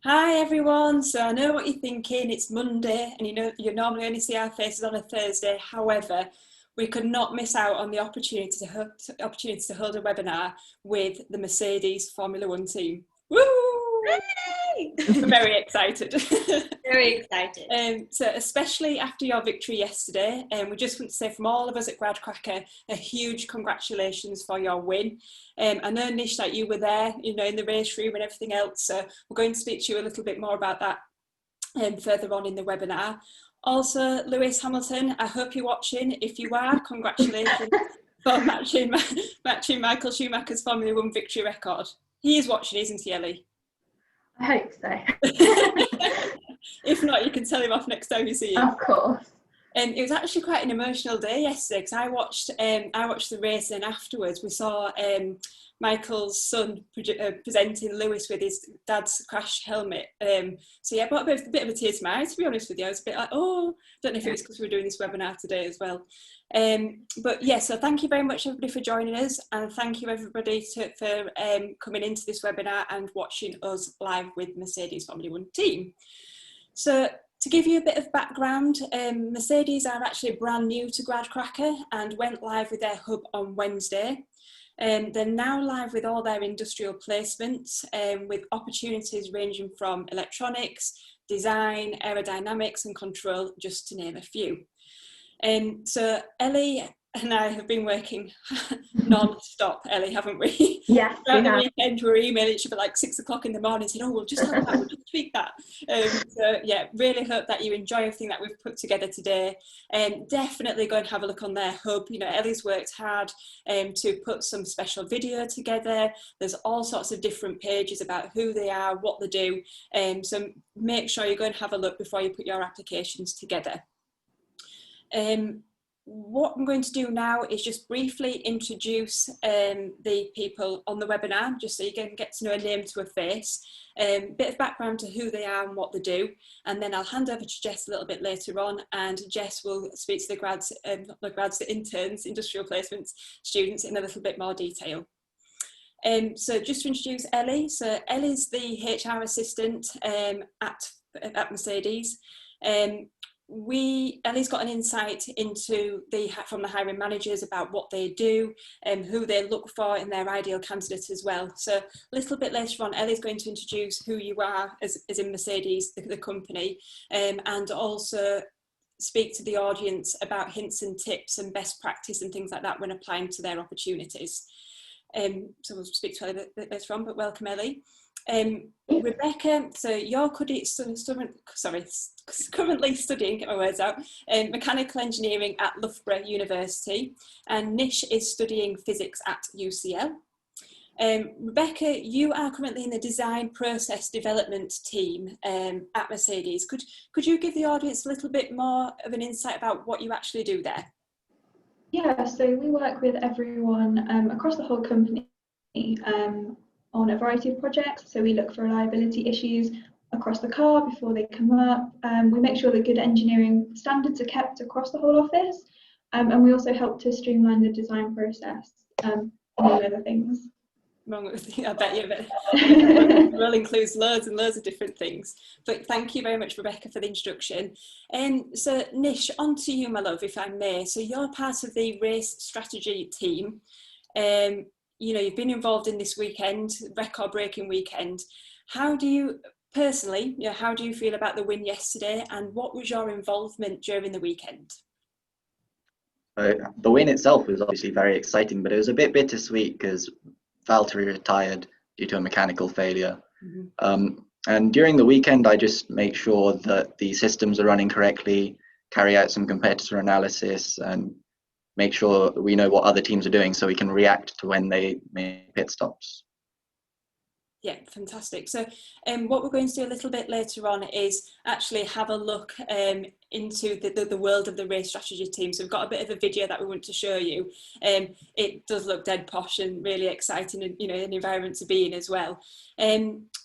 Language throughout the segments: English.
Hi everyone. So I know what you're thinking. It's Monday, and you normally only see our faces on a Thursday. However, we could not miss out on the opportunity to hold a webinar with the Mercedes Formula One team. Woo! Yay! Very excited. Very excited. So especially after your victory yesterday, we just want to say from all of us at Gradcracker a huge congratulations for your win. I know, Nish, that you were there, in the race room and everything else, so we're going to speak to you a little bit more about that further on in the webinar. Also, Lewis Hamilton, I hope you're watching. If you are, congratulations for matching Michael Schumacher's Formula One victory record. He is watching, isn't he, Ellie? I hope so. If not, you can tell him off next time you see him. Of course. It was actually quite an emotional day yesterday because I watched the race, and afterwards we saw Michael's son presenting Lewis with his dad's crash helmet. So yeah, I brought a bit of a tear to my eye, to be honest with you. I was a bit like, oh, don't know if it was because we were doing this webinar today as well. But yeah, so thank you very much everybody for joining us, and thank you everybody for coming into this webinar and watching us live with Mercedes Formula One team. So to give you a bit of background, Mercedes are actually brand new to Gradcracker and went live with their hub on Wednesday. They're now live with all their industrial placements, with opportunities ranging from electronics, design, aerodynamics and control, just to name a few. So Ellie and I have been working non-stop, Ellie, haven't we? Yes, Throughout the weekend, we were emailing each other like 6 o'clock in the morning, saying, oh, we'll just have that, we'll just tweak that. So yeah, really hope that you enjoy everything that we've put together today. Definitely go and have a look on their hub. Ellie's worked hard to put some special video together. There's all sorts of different pages about who they are, what they do. So make sure you go and have a look before you put your applications together. What I'm going to do now is just briefly introduce the people on the webinar, just so you can get to know a name to a face, bit of background to who they are and what they do, and then I'll hand over to Jess a little bit later on, and Jess will speak to the grads, not the grads, the interns, industrial placements students in a little bit more detail. So just to introduce Ellie, so Ellie's the HR assistant at Mercedes. Ellie's got an insight into from the hiring managers about what they do and who they look for in their ideal candidate as well. So a little bit later on, Ellie's going to introduce who you are as in Mercedes, the company, and also speak to the audience about hints and tips and best practice and things like that when applying to their opportunities. So we'll speak to Ellie a bit later on, but welcome, Ellie. Rebecca, so you're currently studying, get my words out, mechanical engineering at Loughborough University, and Nish is studying physics at UCL. Rebecca, you are currently in the design process development team at Mercedes. Could you give the audience a little bit more of an insight about what you actually do there? Yeah, so we work with everyone across the whole company on a variety of projects. So we look for reliability issues across the car before they come up. We make sure that good engineering standards are kept across the whole office. And we also help to streamline the design process and other things. I bet you, but it will include loads and loads of different things. But thank you very much, Rebecca, for the introduction. So Nish, on to you, my love, if I may. So you're part of the race strategy team. You've been involved in this weekend, record-breaking weekend. How do you personally, how do you feel about the win yesterday, and what was your involvement during the weekend? The win itself was obviously very exciting, but it was a bit bittersweet because Valtteri retired due to a mechanical failure. Mm-hmm. And during the weekend, I just make sure that the systems are running correctly, carry out some competitor analysis, and make sure we know what other teams are doing so we can react to when they make pit stops. Yeah, fantastic. So what we're going to do a little bit later on is actually have a look into the world of the race strategy team. So we've got a bit of a video that we want to show you. It does look dead posh and really exciting, and an environment to be in as well.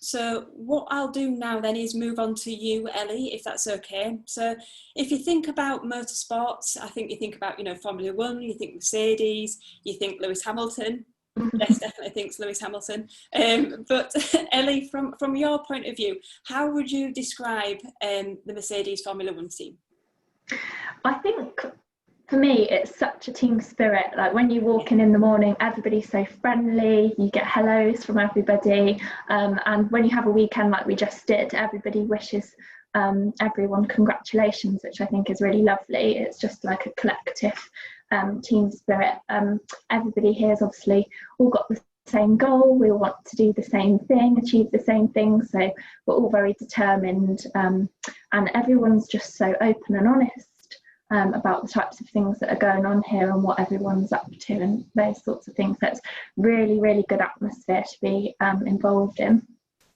So what I'll do now then is move on to you, Ellie, if that's okay. So if you think about motorsports, I think you think about Formula One, you think Mercedes, you think Lewis Hamilton. Jess definitely thinks Lewis Hamilton. But Ellie, from your point of view, how would you describe the Mercedes Formula One team? I think for me, it's such a team spirit. Like when you walk in the morning, everybody's so friendly, you get hellos from everybody. And when you have a weekend like we just did, everybody wishes everyone congratulations, which I think is really lovely. It's just like a collective team spirit. Everybody here has obviously all got the same goal. We all want to do the same thing, achieve the same thing. So we're all very determined, and everyone's just so open and honest about the types of things that are going on here and what everyone's up to and those sorts of things. That's really, really good atmosphere to be involved in.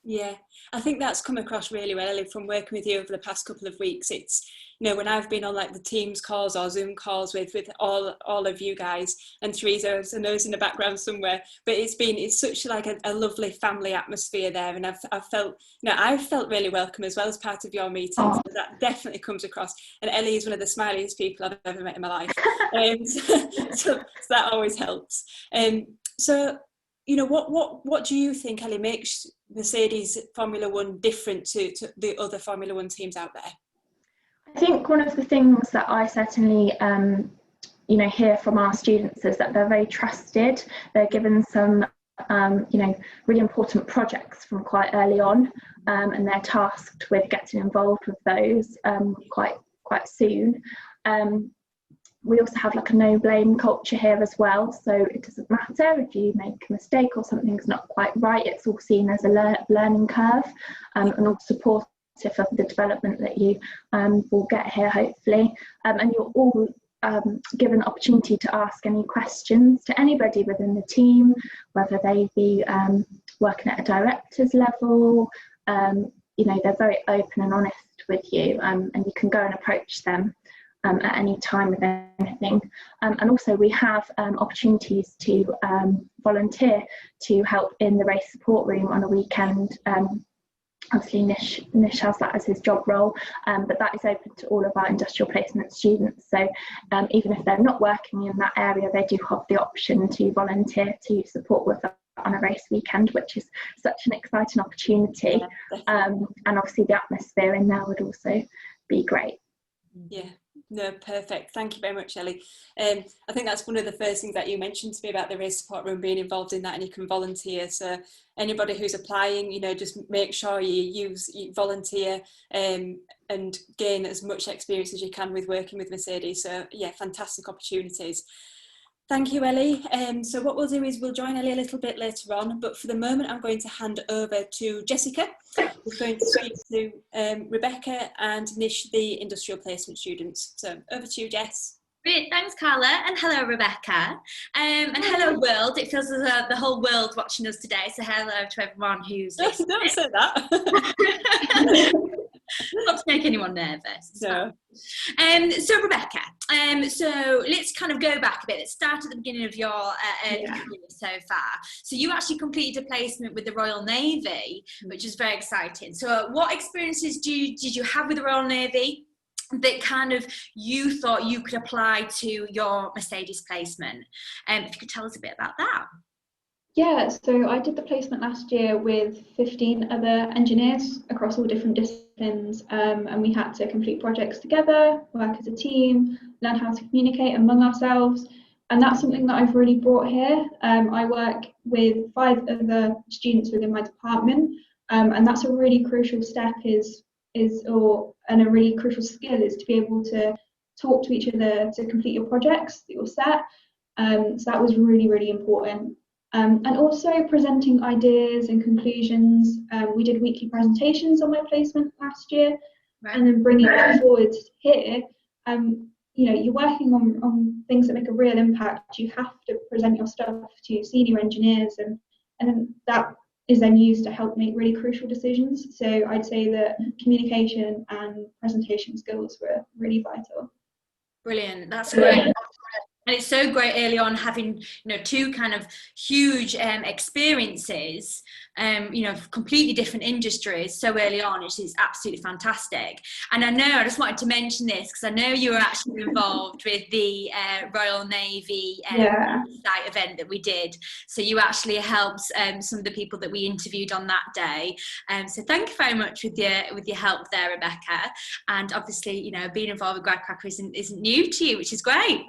Yeah, I think that's come across really well, Ellie, from working with you over the past couple of weeks. It's, you know, when I've been on like the Teams calls or Zoom calls with all of you guys, and Teresa, I know is in the background somewhere, but it's such like a lovely family atmosphere there, and I've felt, you know, I've felt really welcome as well as part of your meeting. So that definitely comes across. And Ellie is one of the smiliest people I've ever met in my life, so that always helps. So, you know, what do you think, Ellie, makes Mercedes Formula One different to the other Formula One teams out there? I think one of the things that I certainly you know, hear from our students is that they're very trusted. They're given some you know, really important projects from quite early on, and they're tasked with getting involved with those quite soon. We also have like a no blame culture here as well, so it doesn't matter if you make a mistake or something's not quite right. It's all seen as a learning curve, and all supportive of the development that you will get here, hopefully. And you're all given the opportunity to ask any questions to anybody within the team, whether they be working at a director's level. You know, they're very open and honest with you, and you can go and approach them at any time with anything. And also we have opportunities to volunteer to help in the race support room on a weekend. Obviously Nish has that as his job role, but that is open to all of our industrial placement students. So even if they're not working in that area, they do have the option to volunteer to support with that on a race weekend, which is such an exciting opportunity. And obviously the atmosphere in there would also be great. Yeah, no, perfect. Thank you very much, Ellie. I think that's one of the first things that you mentioned to me about the race support room, being involved in that, and you can volunteer. So anybody who's applying, you know, just make sure you volunteer and gain as much experience as you can with working with Mercedes. So yeah, fantastic opportunities. Thank you, Ellie. So what we'll do is we'll join Ellie a little bit later on, but for the moment I'm going to hand over to Jessica, who's going to speak to Rebecca and Nish, the industrial placement students. So over to you, Jess. Great, thanks Carla, and hello Rebecca, and hello world. It feels as though the whole world watching us today, so hello to everyone who's listening. Don't say that. Not to make anyone nervous. No. So Rebecca, so let's kind of go back a bit. Let's start at the beginning of your career so far. So you actually completed a placement with the Royal Navy, which is very exciting. So what experiences did you have with the Royal Navy that kind of you thought you could apply to your Mercedes placement? If you could tell us a bit about that. Yeah, so I did the placement last year with 15 other engineers across all different disciplines, and we had to complete projects together, work as a team, learn how to communicate among ourselves, and that's something that I've really brought here. I work with 5 other students within my department, and that's a really crucial step and a really crucial skill is to be able to talk to each other to complete your projects that you're set. So that was really, really important. And also presenting ideas and conclusions. We did weekly presentations on my placement last year, and then bringing it forward here. You know, you're working on things that make a real impact. You have to present your stuff to senior engineers, and then that is then used to help make really crucial decisions. So I'd say that communication and presentation skills were really vital. Brilliant, that's great. And it's so great early on having, two kind of huge experiences, completely different industries so early on. It is absolutely fantastic. And I just wanted to mention this because I know you were actually involved with the Royal Navy site event that we did. So you actually helped some of the people that we interviewed on that day. So thank you very much with your help there, Rebecca. And obviously, being involved with GradCracker isn't new to you, which is great.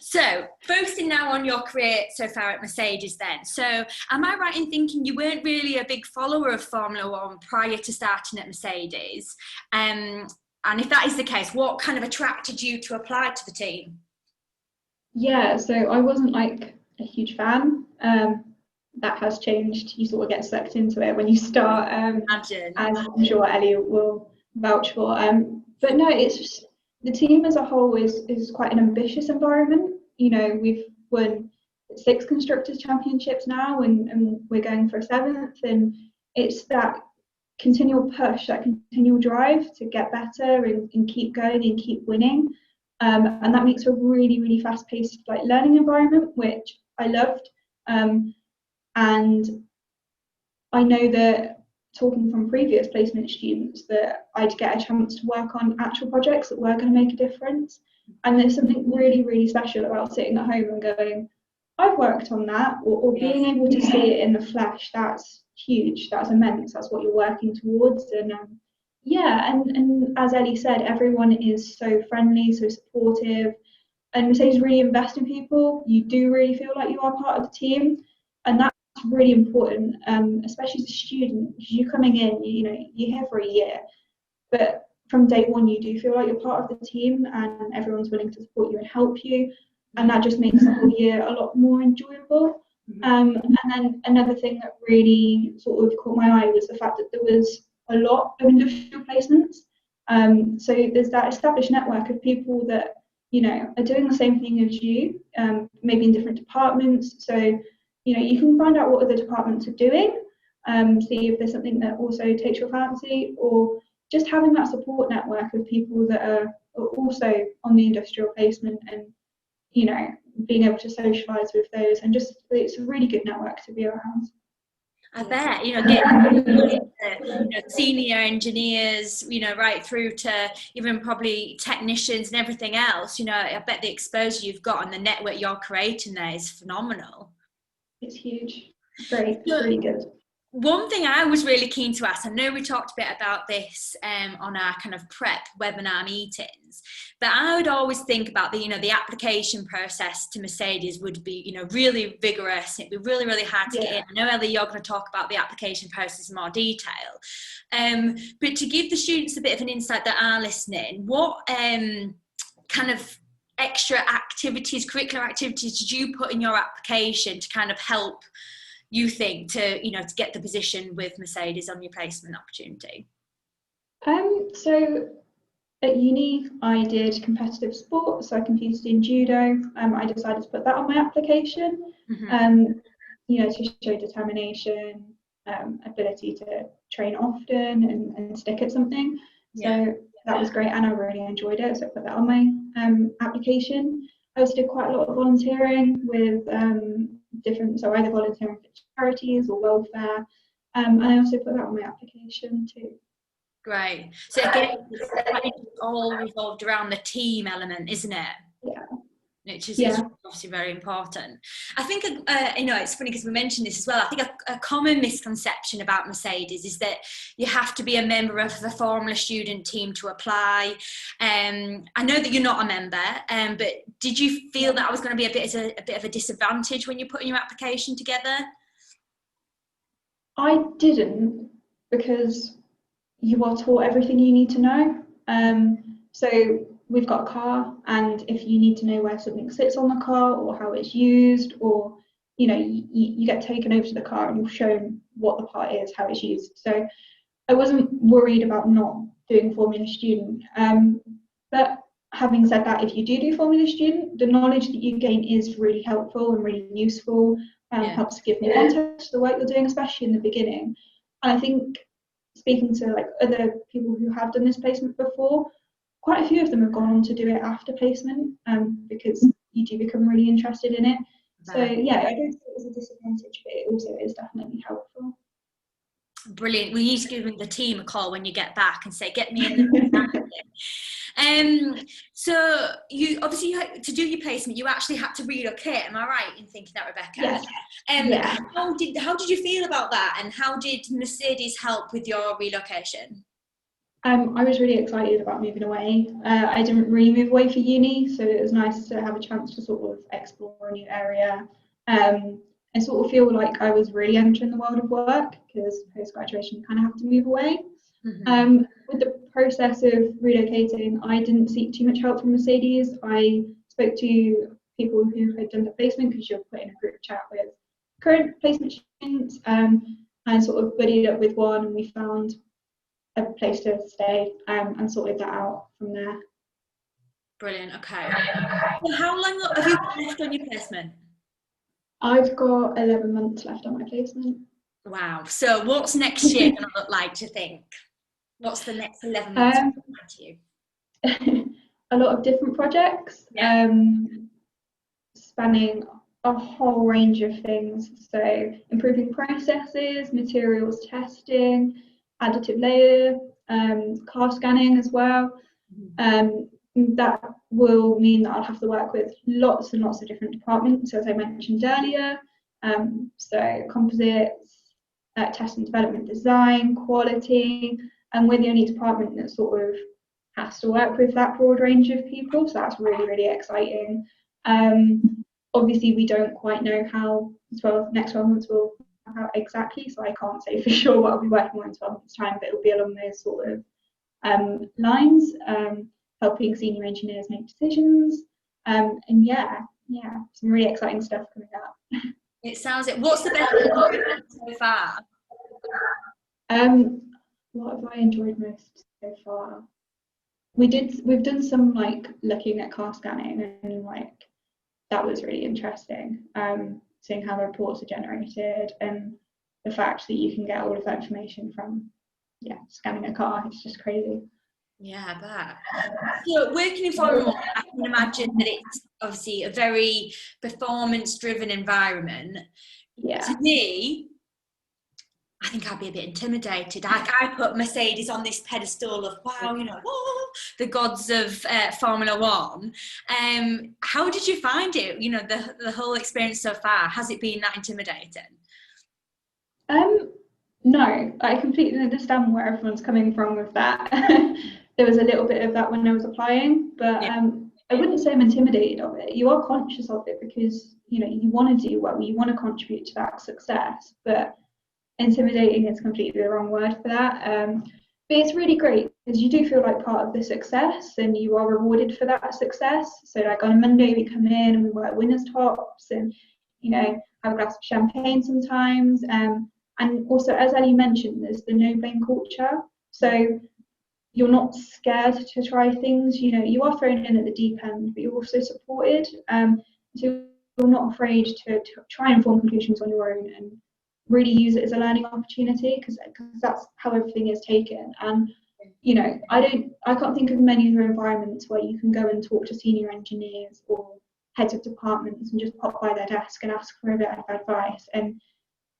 So focusing now on your career so far at Mercedes then. So am I right in thinking you weren't really a big follower of Formula One prior to starting at Mercedes? And if that is the case, what kind of attracted you to apply to the team? Yeah, so I wasn't like a huge fan. That has changed. You sort of get sucked into it when you start, as I'm sure Ellie will vouch for. But no, it's just, the team as a whole is quite an ambitious environment. We've won 6 constructors championships now, and we're going for a 7th, and it's that continual push, that continual drive to get better and keep going and keep winning, and that makes a really, really fast-paced learning environment, which I loved. And I know that, talking from previous placement students, that I'd get a chance to work on actual projects that were going to make a difference. And there's something really, really special about sitting at home and going, I've worked on that, or being able to see it in the flesh. That's huge, that's immense, that's what you're working towards. And and as Ellie said, everyone is so friendly, so supportive, and Mercedes really invest in people. You do really feel like you are part of the team, and that's really important, especially as a student, because you're coming in, you're here for a year, but from day one you do feel like you're part of the team, and everyone's willing to support you and help you, and that just makes the whole year a lot more enjoyable. And then another thing that really sort of caught my eye was the fact that there was a lot of industrial placements. So there's that established network of people that are doing the same thing as you, maybe in different departments. So you can find out what other departments are doing, see if there's something that also takes your fancy, or just having that support network of people that are also on the industrial placement, and being able to socialise with those, and just, it's a really good network to be around. I bet, getting senior engineers, right through to even probably technicians and everything else, I bet the exposure you've got and the network you're creating there is phenomenal. It's huge. Great. It's really good. One thing I was really keen to ask, I know we talked a bit about this on our kind of prep webinar meetings, but I would always think about the application process to Mercedes would be, really vigorous. It'd be really, really hard to get in. I know, Ellie, you're going to talk about the application process in more detail. But to give the students a bit of an insight that are listening, what kind of extra activities, curricular activities did you put in your application to kind of help you think to get the position with Mercedes on your placement opportunity? So at uni I did competitive sport, so I competed in judo. I decided to put that on my application, to show determination, ability to train often and stick at something. So that was great, and I really enjoyed it, so I put that on my application. I also did quite a lot of volunteering with so either volunteering for charities or welfare, and I also put that on my application too. Great. So again, it's all revolved around the team element, isn't it? Yeah. Which is obviously very important. I think, it's funny because we mentioned this as well. I think a common misconception about Mercedes is that you have to be a member of the Formula student team to apply. I know that you're not a member, but did you feel that I was going to be a bit of a disadvantage when you're putting your application together? I didn't, because you are taught everything you need to know. So we've got a car, and if you need to know where something sits on the car or how it's used, or you get taken over to the car and you're shown what the part is, how it's used. So I wasn't worried about not doing Formula Student. But having said that, if you do Formula Student, the knowledge that you gain is really helpful and really useful, helps give me context to the work you're doing, especially in the beginning. And I think, speaking to other people who have done this placement before, quite a few of them have gone on to do it after placement, because you do become really interested in it. So yeah, I don't think it was a disadvantage, but it also is definitely helpful. Brilliant. We need to give the team a call when you get back and say, get me in the so you obviously, to do your placement, you actually had to relocate. Am I right in thinking that, Rebecca? Yes. Yeah. How did you feel about that, and how did Mercedes help with your relocation? I was really excited about moving away. I didn't really move away for uni, so it was nice to have a chance to sort of explore a new area, and sort of feel like I was really entering the world of work, because post-graduation you kind of have to move away. With the process of relocating, I didn't seek too much help from Mercedes. I spoke to people who had done the placement, because you're put in a group chat with current placement students, and sort of buddied up with one, and we found a place to stay, and sorted that out from there. Brilliant. Okay. Well, how long have you got left on your placement? I've got 11 months left on my placement. Wow. So what's next year going to look like, do you think? What's the next 11 months to you? A lot of different projects, spanning a whole range of things. So improving processes, materials testing, additive layer, car scanning as well. That will mean that I'll have to work with lots and lots of different departments, as I mentioned earlier. So composites, test and development design, quality, and we're the only department that sort of has to work with that broad range of people. So that's really, really exciting. Obviously, we don't quite know how next 12 months will work out exactly, so I can't say for sure what I'll be working on in 12 months' time, but it'll be along those sort of lines, helping senior engineers make decisions, and yeah, some really exciting stuff coming up. It sounds it. What's the best part so far? What have I enjoyed most so far? We've done some like looking at car scanning, and like that was really interesting. Seeing how the reports are generated, and the fact that you can get all of that information from scanning a car. It's just crazy. Yeah, I bet. So working in Formula 1, I can imagine that it's obviously a very performance-driven environment. Yeah. To me, I think I'd be a bit intimidated. I put Mercedes on this pedestal of, wow, you know, the gods of Formula 1. How did you find it? You know, the whole experience so far, has it been that intimidating? No, I completely understand where everyone's coming from with that. There was a little bit of that when I was applying, but I wouldn't say I'm intimidated of it. You are conscious of it because, you know, you want to do well, you want to contribute to that success, but intimidating is completely the wrong word for that. But it's really great because you do feel like part of the success, and you are rewarded for that success. So like on a Monday we come in and we wear winners tops, and you know, have a glass of champagne sometimes. And also, as Ellie mentioned, there's the no blame culture. So you're not scared to try things. You know, you are thrown in at the deep end, but you're also supported. So you're not afraid to try and form conclusions on your own and really use it as a learning opportunity, because that's how everything is taken. And you know, I can't think of many other environments where you can go and talk to senior engineers or heads of departments and just pop by their desk and ask for a bit of advice. And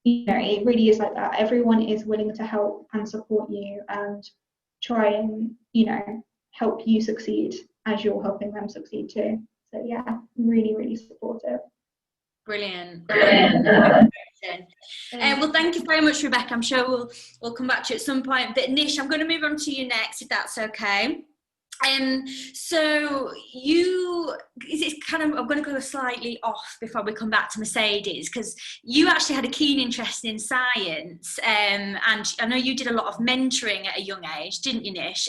you know, it really is like that. Everyone is willing to help and support you and try and, you know, help you succeed as you're helping them succeed too. So yeah, really, really supportive. Brilliant. Well, thank you very much, Rebecca. I'm sure we'll come back to you at some point. But Nish, I'm going to move on to you next, if that's okay. So it's kind of, I'm going to go slightly off before we come back to Mercedes, because you actually had a keen interest in science, and I know you did a lot of mentoring at a young age, didn't you, Nish?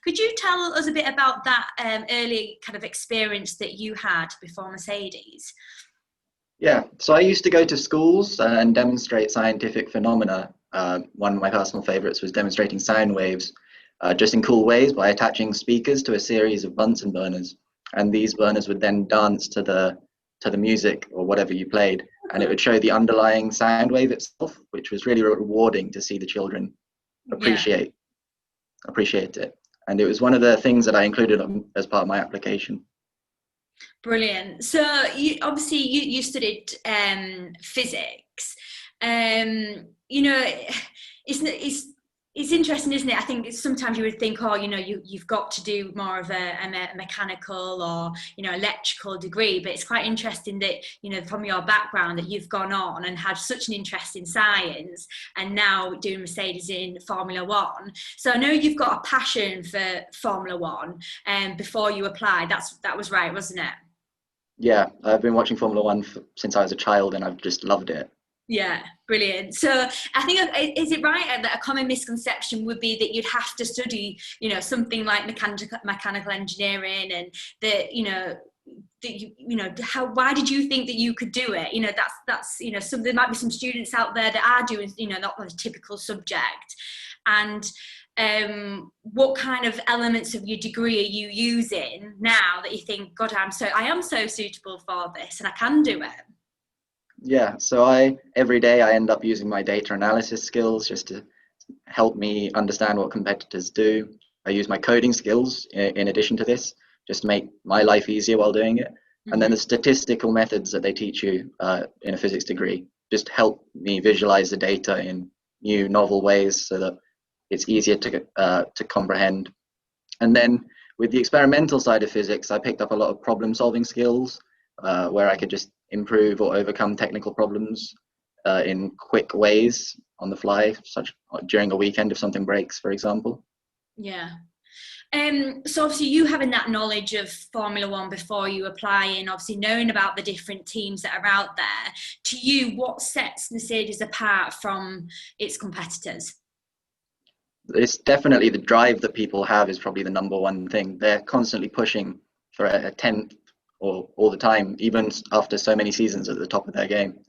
Could you tell us a bit about that early kind of experience that you had before Mercedes? Yeah, so I used to go to schools and demonstrate scientific phenomena. One of my personal favorites was demonstrating sound waves, just in cool ways by attaching speakers to a series of Bunsen burners, and these burners would then dance to the music or whatever you played, and it would show the underlying sound wave itself, which was really rewarding to see the children appreciate it. And it was one of the things that I included as part of my application. Brilliant. So you obviously you studied physics. You know, it's interesting, isn't it? I think sometimes you would think, oh, you know, you've got to do more of a mechanical or, you know, electrical degree, but it's quite interesting that, you know, from your background that you've gone on and had such an interest in science and now doing Mercedes in Formula One. So I know you've got a passion for Formula One before you applied. That was right, wasn't it? Yeah, I've been watching Formula One since I was a child, and I've just loved it. Yeah, brilliant. So I think, is it right that a common misconception would be that you'd have to study, you know, something like mechanical engineering, and that, you know, that you know, why did you think that you could do it? You know, that's you know, there might be some students out there that are doing, you know, not a typical subject. And what kind of elements of your degree are you using now that you think, God, I am so suitable for this and I can do it? Yeah, so every day I end up using my data analysis skills just to help me understand what competitors do. I use my coding skills in addition to this, just to make my life easier while doing it. Mm-hmm. And then the statistical methods that they teach you in a physics degree just help me visualize the data in new, novel ways so that it's easier to comprehend. And then with the experimental side of physics, I picked up a lot of problem solving skills where I could just improve or overcome technical problems in quick ways on the fly, such during a weekend if something breaks, for example. Yeah. So obviously you having that knowledge of Formula One before you apply, and obviously knowing about the different teams that are out there, to you, what sets Mercedes apart from its competitors? It's definitely the drive that people have is probably the number one thing. They're constantly pushing for a 10th or all the time, even after so many seasons at the top of their game.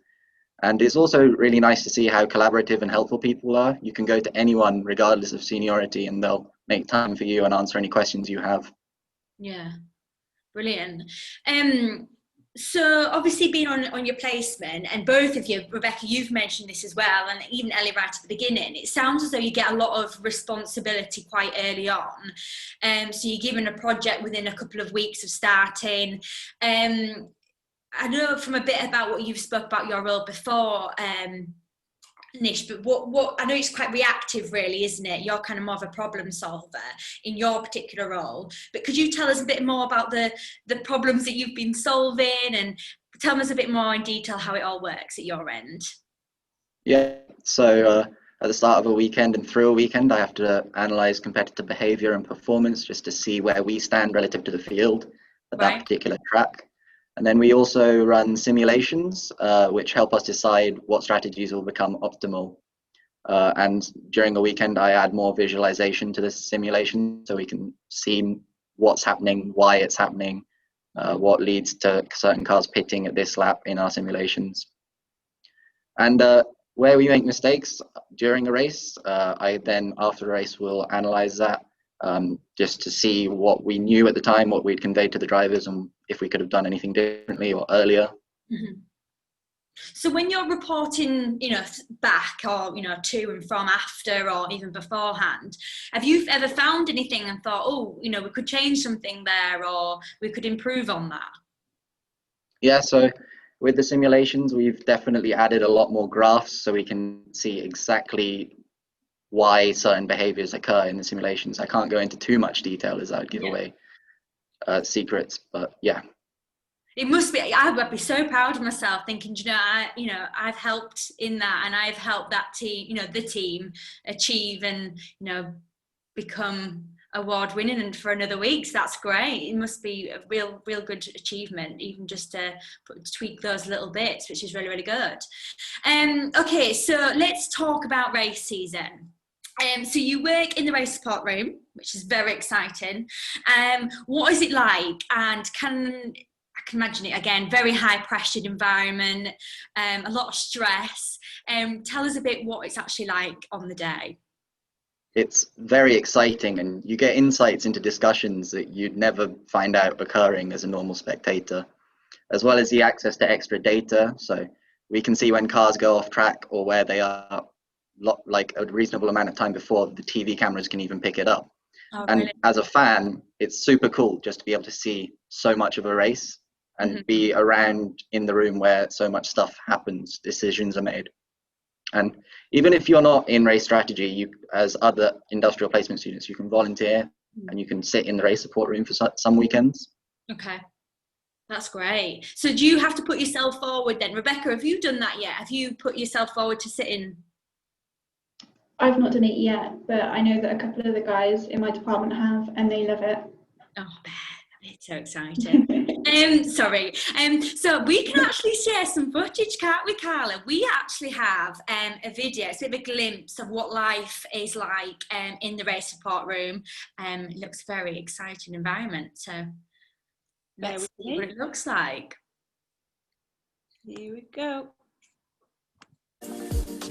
And it's also really nice to see how collaborative and helpful people are. You can go to anyone regardless of seniority and they'll make time for you and answer any questions you have. Yeah, brilliant. So obviously being on your placement, and both of you, Rebecca, you've mentioned this as well, and even Ellie right at the beginning, it sounds as though you get a lot of responsibility quite early on. So you're given a project within a couple of weeks of starting. I know from a bit about what you've spoke about your role before, Nish, but what I know it's quite reactive, really, isn't it? You're kind of more of a problem solver in your particular role. But could you tell us a bit more about the problems that you've been solving, and tell us a bit more in detail how it all works at your end? Yeah, so at the start of a weekend and through a weekend, I have to analyze competitor behavior and performance just to see where we stand relative to the field at that particular track. And then we also run simulations, which help us decide what strategies will become optimal. And during the weekend, I add more visualization to the simulation so we can see what's happening, why it's happening, what leads to certain cars pitting at this lap in our simulations. And where we make mistakes during a race, I then, after the race, will analyze that just to see what we knew at the time, what we'd conveyed to the drivers, and if we could have done anything differently or earlier. Mm-hmm. So when you're reporting, you know, back or, you know, to and from after or even beforehand, have you ever found anything and thought, oh, you know, we could change something there or we could improve on that? Yeah, so with the simulations, we've definitely added a lot more graphs so we can see exactly why certain behaviors occur in the simulations. I can't go into too much detail as I would give away secrets, but yeah. It must be, I would be so proud of myself thinking, I've helped in that, and I've helped that team, you know, the team achieve and, you know, become award winning and for another week. So that's great. It must be a real good achievement, even just to tweak those little bits, which is really, really good. Okay, so let's talk about race season. So you work in the race support room, which is very exciting. What is it like? And I can imagine it, again, very high pressured environment, a lot of stress. Tell us a bit what it's actually like on the day. It's very exciting, and you get insights into discussions that you'd never find out occurring as a normal spectator, as well as the access to extra data. So we can see when cars go off track or where they are, like a reasonable amount of time before the TV cameras can even pick it up. Oh, and really? As a fan, it's super cool just to be able to see so much of a race and be around in the room where so much stuff happens, decisions are made. And even if you're not in race strategy, you, as other industrial placement students, you can volunteer and you can sit in the race support room for some weekends. Okay, that's great. So do you have to put yourself forward then? Rebecca, have you done that yet? Have you put yourself forward to sit in? I've not done it yet, but I know that a couple of the guys in my department have, and they love it. Oh, it's so exciting. Sorry. So we can actually share some footage, can't we, Carla? We actually have a video, it's a bit of a glimpse of what life is like in the race support room. It looks a very exciting environment. So let's see what it looks like. Here we go.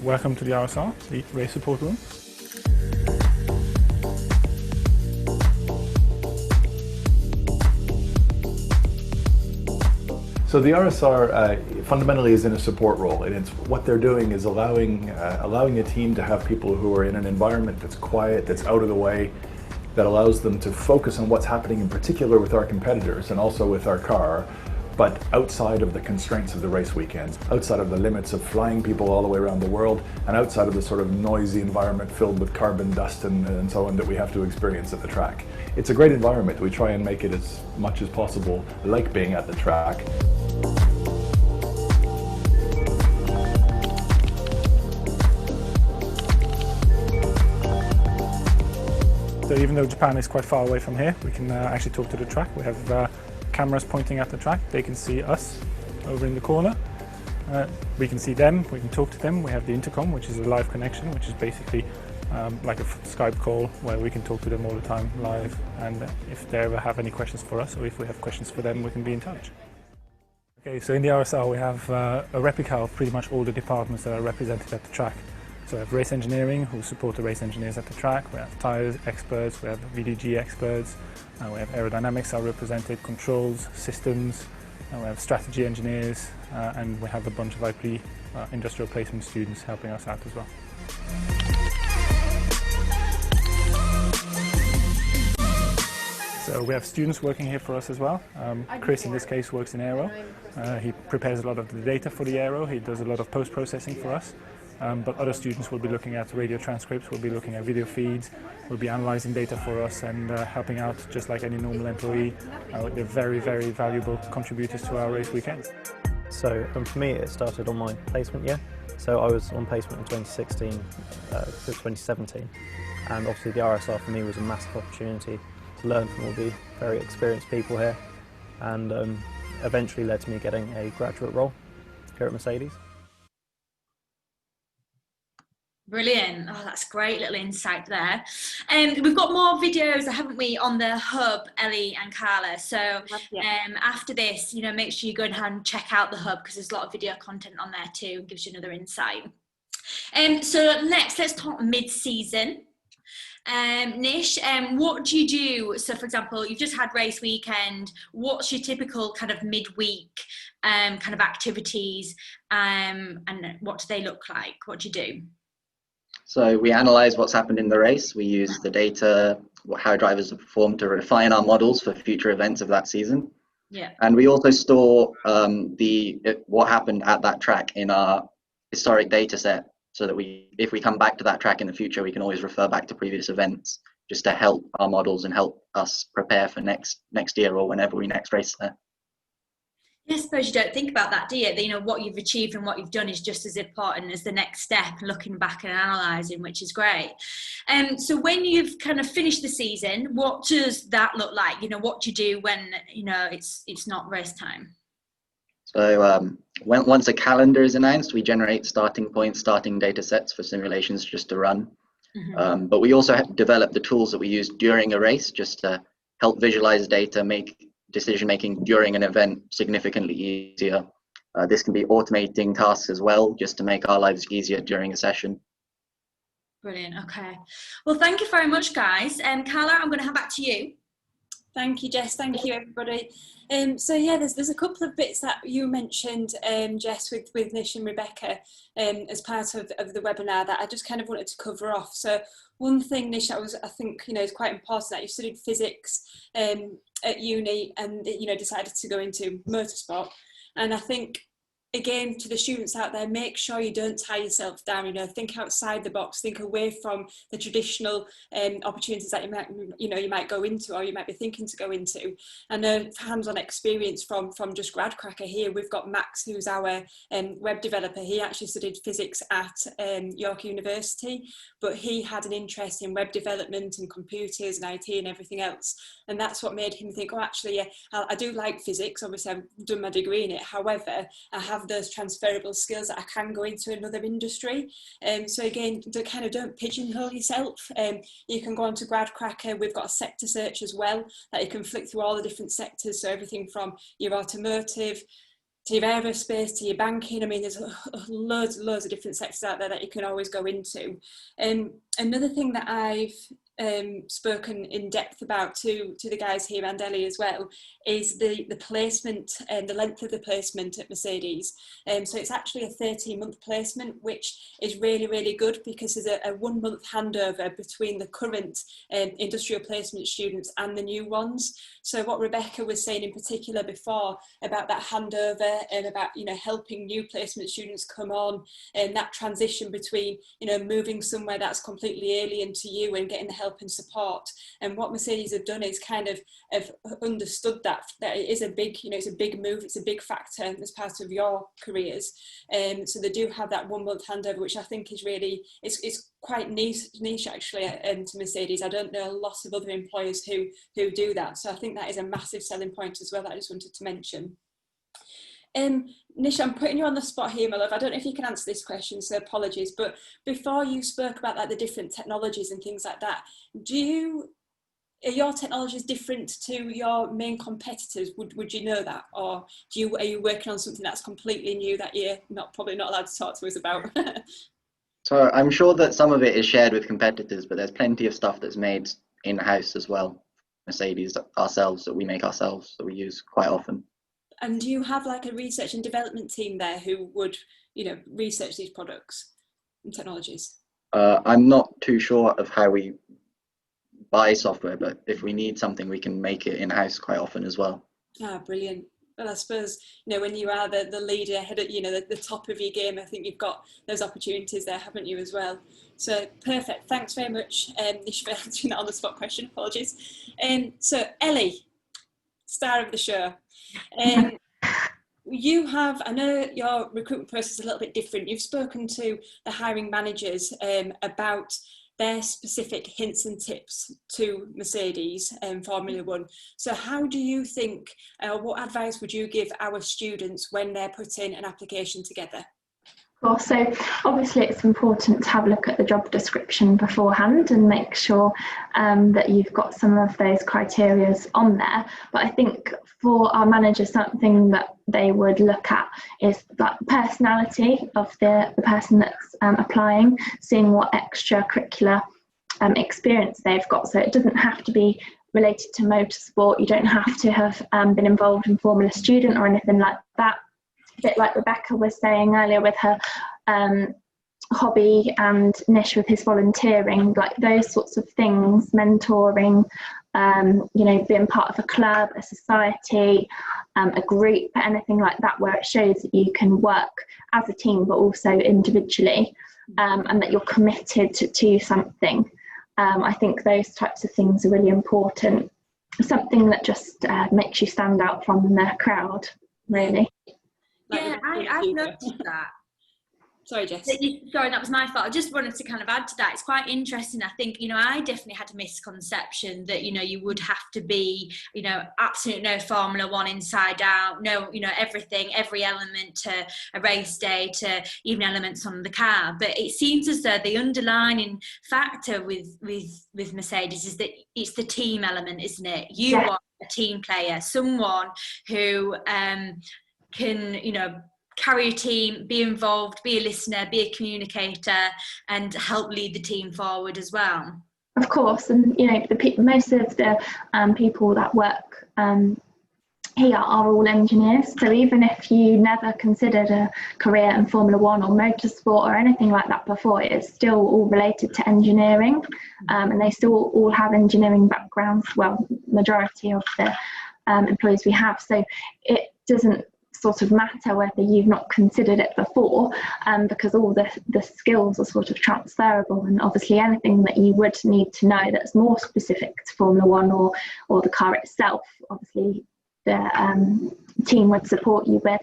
Welcome to the RSR, the race support room. So the RSR fundamentally is in a support role, and it's what they're doing is allowing a team to have people who are in an environment that's quiet, that's out of the way, that allows them to focus on what's happening in particular with our competitors and also with our car, but outside of the constraints of the race weekends, outside of the limits of flying people all the way around the world, and outside of the sort of noisy environment filled with carbon dust and so on that we have to experience at the track. It's a great environment. We try and make it as much as possible like being at the track. So even though Japan is quite far away from here, we can actually talk to the track. We have cameras pointing at the track. They can see us over in the corner. We can see them, we can talk to them. We have the intercom, which is a live connection, which is basically like a Skype call where we can talk to them all the time live. And if they ever have any questions for us, or if we have questions for them, we can be in touch. Okay, so in the RSR we have a replica of pretty much all the departments that are represented at the track. So we have race engineering, who support the race engineers at the track. We have tyres experts, we have VDG experts, we have aerodynamics are represented, controls, systems, we have strategy engineers, and we have a bunch of IP industrial placement students helping us out as well. So we have students working here for us as well. Chris in this case works in aero. He prepares a lot of the data for the aero, he does a lot of post-processing for us. But other students will be looking at radio transcripts, will be looking at video feeds, will be analysing data for us and helping out just like any normal employee. They're very, very valuable contributors to our race weekends. So for me it started on my placement year. So I was on placement in 2016 to 2017, and obviously the RSR for me was a massive opportunity to learn from all the very experienced people here, and eventually led to me getting a graduate role here at Mercedes. Brilliant. Oh, that's great little insight there. We've got more videos, haven't we, on the hub, Ellie and Carla. So after this, you know, make sure you go and check out the hub because there's a lot of video content on there too. It gives you another insight. So next, let's talk mid-season. Nish, what do you do? So for example, you've just had race weekend. What's your typical kind of midweek kind of activities and what do they look like? What do you do? So we analyze what's happened in the race. We use the data, how drivers have performed to refine our models for future events of that season. Yeah. And we also store what happened at that track in our historic data set, so that if we come back to that track in the future, we can always refer back to previous events just to help our models and help us prepare for next year or whenever we next race there. Yeah, I suppose you don't think about that, do you? That, you know, what you've achieved and what you've done is just as important as the next step, looking back and analysing, which is great. So when you've kind of finished the season, what does that look like? You know, what do you do when, you know, it's not race time? So once a calendar is announced, we generate starting points, starting data sets for simulations just to run. Mm-hmm. But we also develop the tools that we use during a race just to help visualize data, make decision-making during an event significantly easier. This can be automating tasks as well, just to make our lives easier during a session. Brilliant, okay. Well, thank you very much, guys. Carla, I'm going to hand back to you. Thank you, Jess. Thank you, everybody. So yeah, there's a couple of bits that you mentioned, Jess, with Nish and Rebecca, as part of the webinar that I just kind of wanted to cover off. So one thing, Nish, I think is quite important, that you studied physics at uni, and decided to go into motorsport. And I think, again, to the students out there, make sure you don't tie yourself down. Think outside the box, think away from the traditional opportunities that you might go into, or you might be thinking to go into. I know hands-on experience from just GradCracker here. We've got Max, who's our web developer. He actually studied physics at York University, but he had an interest in web development and computers and IT and everything else. And that's what made him think, oh, actually, yeah, I do like physics. Obviously, I've done my degree in it. However, I have those transferable skills that I can go into another industry. So again, don't pigeonhole yourself. You can go on to GradCracker. We've got a sector search as well, that you can flick through all the different sectors. So everything from your automotive to your aerospace to your banking. I mean, there's loads of different sectors out there that you can always go into. Another thing that I've spoken in depth about to the guys here and Ellie as well is the placement and the length of the placement at Mercedes. So it's actually a 13-month placement, which is really, really good, because there's a 1 month handover between the current industrial placement students and the new ones. So what Rebecca was saying in particular before about that handover and about helping new placement students come on, and that transition between moving somewhere that's completely alien to you and getting the help and support. And what Mercedes have done is kind of have understood that it is a big, it's a big move, it's a big factor as part of your careers. So they do have that 1 month handover, which I think is really, it's quite niche actually to Mercedes. I don't know a lot of other employers who do that. So I think that is a massive selling point as well that I just wanted to mention. Nish, I'm putting you on the spot here, my love. I don't know if you can answer this question, so apologies. But before you spoke about like the different technologies and things like that, are your technologies different to your main competitors? Would you know that, or are you working on something that's completely new that you're probably not allowed to talk to us about? So I'm sure that some of it is shared with competitors, but there's plenty of stuff that's made in-house as well. Mercedes ourselves, that we make ourselves, that we use quite often. And do you have like a research and development team there who would, research these products and technologies? I'm not too sure of how we buy software, but if we need something, we can make it in-house quite often as well. Ah, brilliant. Well, I suppose, when you are the leader, head at, the top of your game, I think you've got those opportunities there, haven't you, as well? So perfect. Thanks very much, Nish, for answering that on the spot question. Apologies. So Ellie, star of the show. You have, I know your recruitment process is a little bit different. You've spoken to the hiring managers about their specific hints and tips to Mercedes and Formula One. So how do you think, what advice would you give our students when they're putting an application together? Well, so obviously it's important to have a look at the job description beforehand and make sure that you've got some of those criteria on there. But I think for our managers, something that they would look at is like the personality of the person that's applying, seeing what extracurricular experience they've got. So it doesn't have to be related to motorsport. You don't have to have been involved in Formula Student or anything like that. A bit like Rebecca was saying earlier with her hobby, and Nish with his volunteering, like those sorts of things, mentoring, being part of a club, a society, a group, anything like that, where it shows that you can work as a team but also individually, and that you're committed to something. I think those types of things are really important. Something that just makes you stand out from the crowd, really. Yeah, I've noticed that. Sorry, Jess. Sorry, that was my fault. I just wanted to kind of add to that. It's quite interesting. I think, I definitely had a misconception that, you would have to be, absolute no Formula One inside out, no, everything, every element to a race day, to even elements on the car. But it seems as though the underlying factor with Mercedes is that it's the team element, isn't it? You are a team player, someone who can, carry a team, be involved, be a listener, be a communicator, and help lead the team forward as well. Of course, and most of the people that work here are all engineers. So even if you never considered a career in Formula One or motorsport or anything like that before, it's still all related to engineering, and they still all have engineering backgrounds. Well, majority of the employees we have. So it doesn't sort of matter whether you've not considered it before, because all the skills are sort of transferable, and obviously anything that you would need to know that's more specific to Formula One or the car itself, obviously the team would support you with.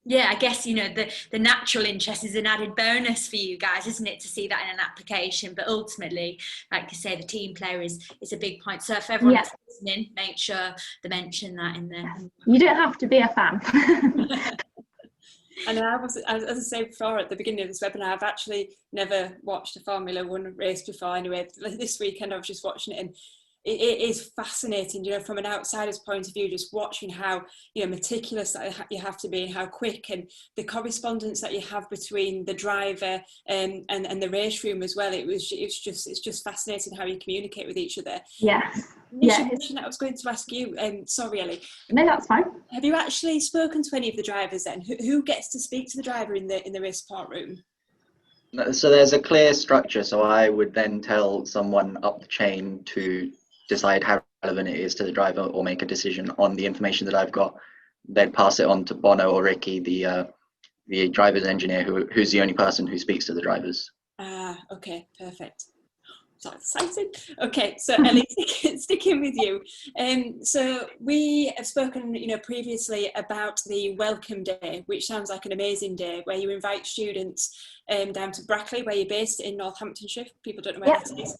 Yeah, I guess, the natural interest is an added bonus for you guys, isn't it, to see that in an application? But ultimately, like you say, the team player is a big point. So if everyone's listening, make sure they mention that in there. You don't have to be a fan. And as I said before at the beginning of this webinar, I've actually never watched a Formula One race before anyway. This weekend I was just watching it, and it is fascinating, from an outsider's point of view, just watching how meticulous that you have to be, and how quick, and the correspondence that you have between the driver and the race room as well. It's just fascinating how you communicate with each other. Yes. Initial question that I was going to ask you, sorry Ellie. No, that's fine. Have you actually spoken to any of the drivers then? Who gets to speak to the driver in the race support room? So there's a clear structure. So I would then tell someone up the chain to decide how relevant it is to the driver, or make a decision on the information that I've got. Then pass it on to Bono or Ricky, the driver's engineer, who's the only person who speaks to the drivers. Okay, perfect. So excited. Okay, so Ellie, sticking with you. So we have spoken, previously about the Welcome Day, which sounds like an amazing day, where you invite students down to Brackley, where you're based in Northamptonshire. People don't know where that is.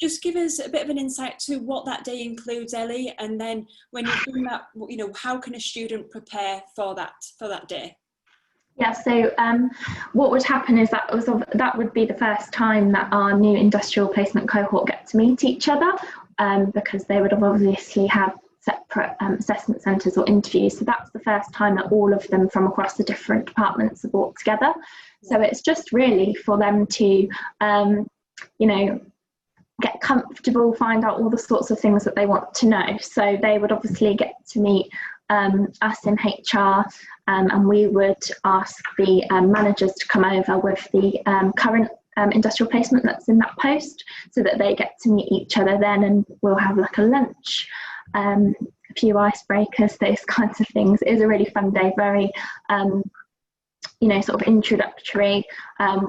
Just give us a bit of an insight to what that day includes, Ellie, and then when you've done that, how can a student prepare for that day? Yeah, so what would happen is that would be the first time that our new industrial placement cohort get to meet each other, because they would have obviously have separate assessment centres or interviews. So that's the first time that all of them from across the different departments are brought together. So it's just really for them to, get comfortable, find out all the sorts of things that they want to know. So they would obviously get to meet us in HR, and we would ask the managers to come over with the current industrial placement that's in that post, so that they get to meet each other then, and we'll have like a lunch, a few icebreakers, those kinds of things. It is a really fun day, very sort of introductory.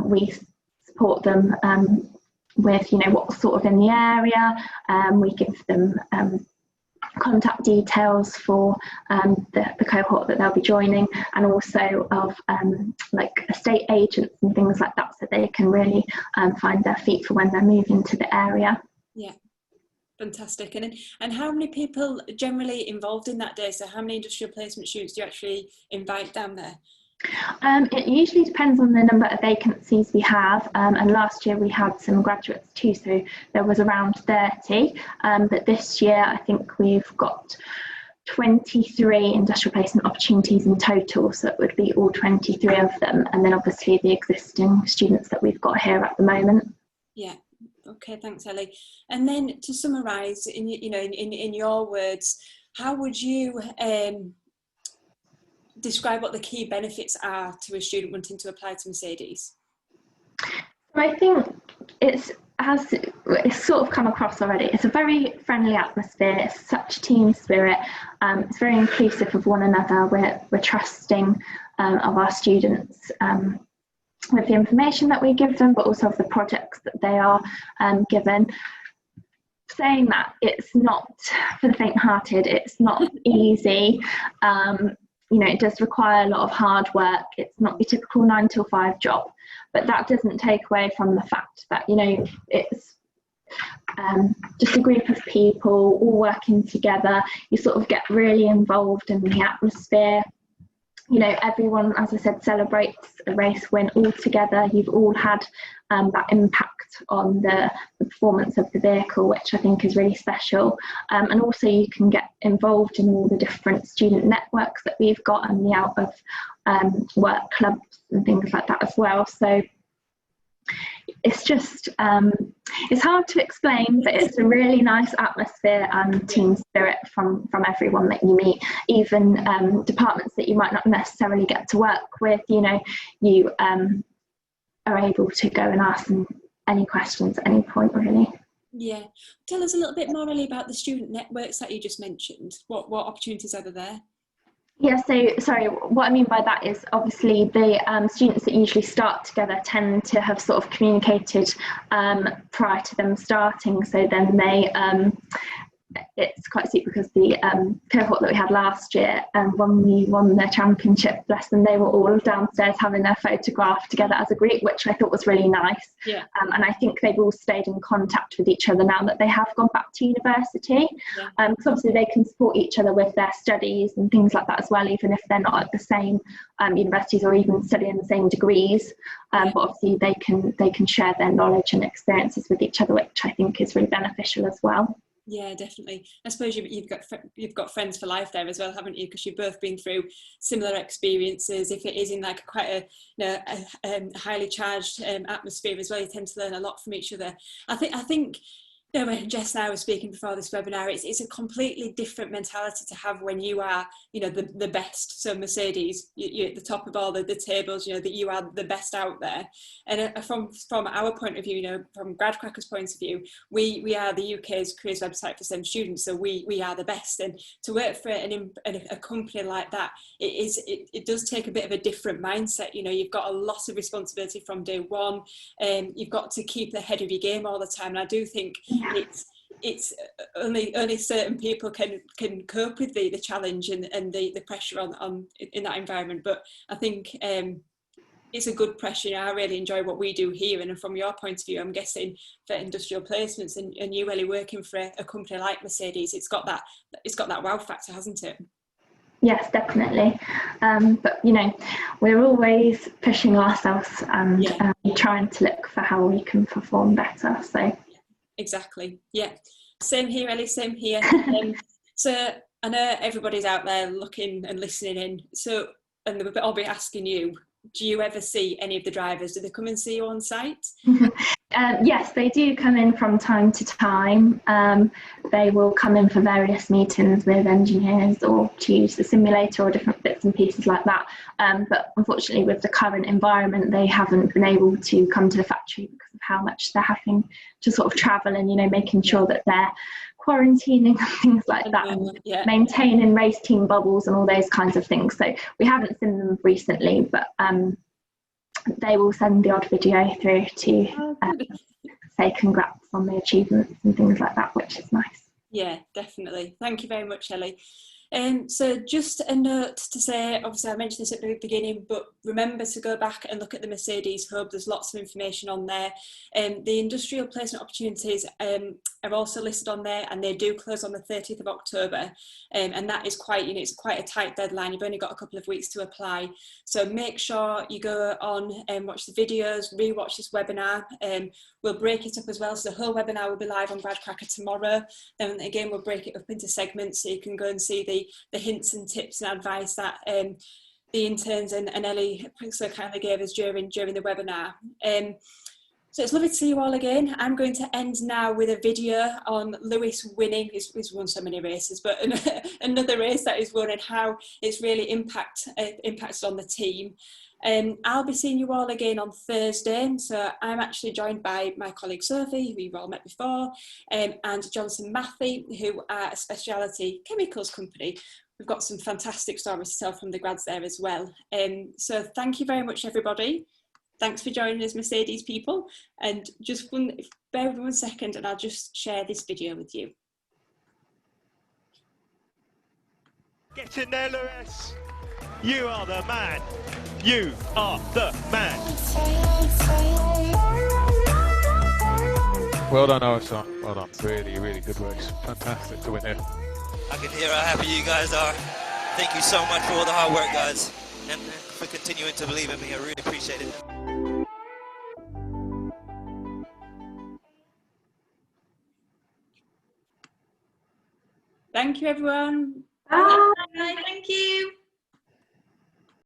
We support them with what's sort of in the area. We give them contact details for the cohort that they'll be joining, and also of like estate agents and things like that, so they can really find their feet for when they're moving to the area. Yeah, fantastic. And how many people generally involved in that day? So how many industrial placement students do you actually invite down there? It usually depends on the number of vacancies we have, and last year we had some graduates too, so there was around 30, but this year I think we've got 23 industrial placement opportunities in total, so it would be all 23 of them, and then obviously the existing students that we've got here at the moment. Yeah, okay, thanks Ellie. And then to summarise, in your words, how would you describe what the key benefits are to a student wanting to apply to Mercedes? I think it's sort of come across already. It's a very friendly atmosphere. It's such a team spirit. It's very inclusive of one another. We're trusting of our students with the information that we give them, but also of the projects that they are given. Saying that, it's not for the faint-hearted. It's not easy. It does require a lot of hard work. It's not your typical 9 to 5 job, but that doesn't take away from the fact that, it's just a group of people all working together. You sort of get really involved in the atmosphere. Everyone, as I said, celebrates a race win all together. You've all had that impact on the performance of the vehicle, which I think is really special. And also you can get involved in all the different student networks that we've got, and the out of work clubs and things like that as well. So it's just It's hard to explain, but it's a really nice atmosphere and team spirit from everyone that you meet. Even departments that you might not necessarily get to work with, you know, you are able to go and ask them any questions at any point, really. Yeah. Tell us a little bit more really about the student networks that you just mentioned. What opportunities are there? Yeah, so sorry, what I mean by that is obviously the students that usually start together tend to have sort of communicated prior to them starting, so then they it's quite sweet because the cohort that we had last year, when we won the championship, bless them, they were all downstairs having their photograph together as a group, which I thought was really nice. Yeah. And I think they've all stayed in contact with each other now that they have gone back to university. Yeah. Because obviously they can support each other with their studies and things like that as well, even if they're not at the same universities or even studying the same degrees. But obviously they can share their knowledge and experiences with each other, which I think is really beneficial as well. Yeah, definitely. I suppose you've got friends for life there as well, haven't you? Because you've both been through similar experiences. If it is in like quite a highly charged atmosphere as well, you tend to learn a lot from each other. I think. You know, when Jess and I were speaking before this webinar, it's a completely different mentality to have when you are, you know, the best. So Mercedes, you're at the top of all the tables, you know, that you are the best out there. And from our point of view, you know, from Gradcracker's point of view, we are the UK's careers website for STEM students, so we are the best. And to work for a company like that, it does take a bit of a different mindset. You know, you've got a lot of responsibility from day one, and you've got to keep the head of your game all the time. And I do think it's only certain people can cope with the challenge and the pressure on in that environment. But I think it's a good pressure. I really enjoy what we do here, and from your point of view, I'm guessing for industrial placements and you really working for a company like Mercedes, it's got that wow factor, hasn't it? Yes, definitely. But you know, we're always pushing ourselves and trying to look for how we can perform better. So. Exactly. Yeah. Same here, Ellie. Same here. So I know everybody's out there looking and listening in. So, and I'll be asking you, do you ever see any of the drivers? Do they come and see you on site? Yes, they do come in from time to time. They will come in for various meetings with engineers or to use the simulator or different bits and pieces like that. But unfortunately, with the current environment, they haven't been able to come to the factory because of how much they're having to sort of travel and, you know, making sure that they're quarantining and things like that, and maintaining race team bubbles and all those kinds of things. So we haven't seen them recently, but they will send the odd video through to say congrats on the achievements and things like that, which is nice. Yeah, definitely. Thank you very much, Ellie. So just a note to say, obviously I mentioned this at the beginning, but remember to go back and look at the Mercedes Hub. There's lots of information on there. The industrial placement opportunities are also listed on there, and they do close on the 30th of October. And that is quite, you know, it's quite a tight deadline. You've only got a couple of weeks to apply. So make sure you go on and watch the videos, re-watch this webinar. We'll break it up as well. So the whole webinar will be live on Gradcracker tomorrow. Then again, we'll break it up into segments so you can go and see the hints and tips and advice that the interns and Ellie so kindly gave us during the webinar. So it's lovely to see you all again. I'm going to end now with a video on Lewis winning. He's won so many races, but another race that he's won and how it's really impacted on the team. I'll be seeing you all again on Thursday. So I'm actually joined by my colleague Sophie, who you've all met before, and Johnson Matthew, who are a specialty chemicals company. We've got some fantastic stories to tell from the grads there as well. So thank you very much, everybody. Thanks for joining us, Mercedes people. And just bear with me 1 second and I'll just share this video with you. Get in there, Lewis. You are the man. You are the man. Well done, OSR. Well done. Really, really good race. Fantastic to win here. I can hear how happy you guys are. Thank you so much for all the hard work, guys, and for continuing to believe in me. I really appreciate it. Thank you, everyone. Bye.